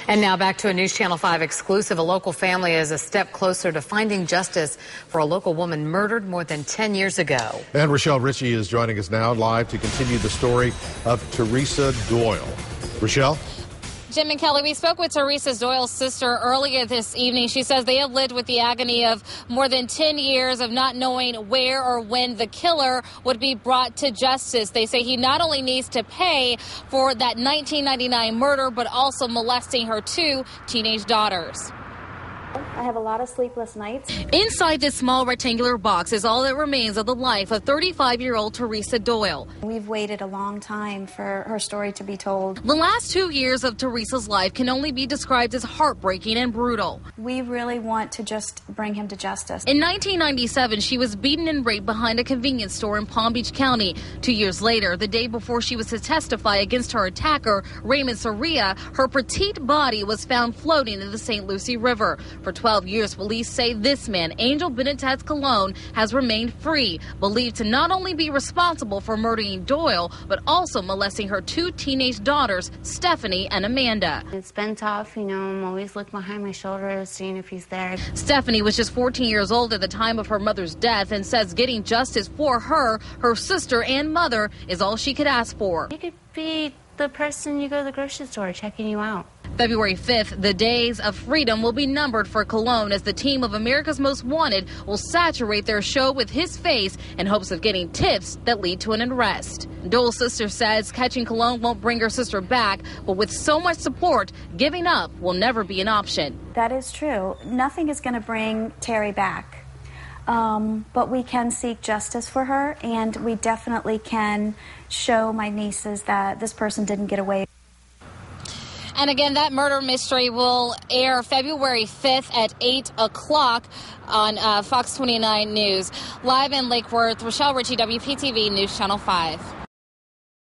And now back to a News Channel 5 exclusive. A local family is a step closer to finding justice for a local woman murdered more than 10 years ago. And Rochelle Ritchie is joining us now live to continue the story of Teresa Doyle. Rochelle? Jim and Kelly, we spoke with Teresa Doyle's sister earlier this evening. She says they have lived with the agony of more than 10 years of not knowing where or when the killer would be brought to justice. They say he not only needs to pay for that 1999 murder, but also molesting her two teenage daughters. I have a lot of sleepless nights. Inside this small rectangular box is all that remains of the life of 35-year-old Teresa Doyle. We've waited a long time for her story to be told. The last 2 years of Teresa's life can only be described as heartbreaking and brutal. We really want to just bring him to justice. In 1997, she was beaten and raped behind a convenience store in Palm Beach County. 2 years later, the day before she was to testify against her attacker, Raymond Soria, her petite body was found floating in the St. Lucie River. For 12 years, police say this man, Angel Benitez Colon, has remained free, believed to not only be responsible for murdering Doyle, but also molesting her two teenage daughters, Stephanie and Amanda. It's been tough, I'm always looking behind my shoulder, seeing if he's there. Stephanie was just 14 years old at the time of her mother's death and says getting justice for her, her sister, and mother is all she could ask for. You could be the person you go to the grocery store checking you out. February 5th, the days of freedom will be numbered for Colon as the team of America's Most Wanted will saturate their show with his face in hopes of getting tips that lead to an arrest. Doyle's sister says catching Colon won't bring her sister back, but with so much support, giving up will never be an option. That is true. Nothing is going to bring Terry back. But we can seek justice for her, and we definitely can show my nieces that this person didn't get away. And again, that murder mystery will air February 5th at 8 o'clock on Fox 29 News. Live in Lake Worth, Rochelle Ritchie, WPTV News Channel 5.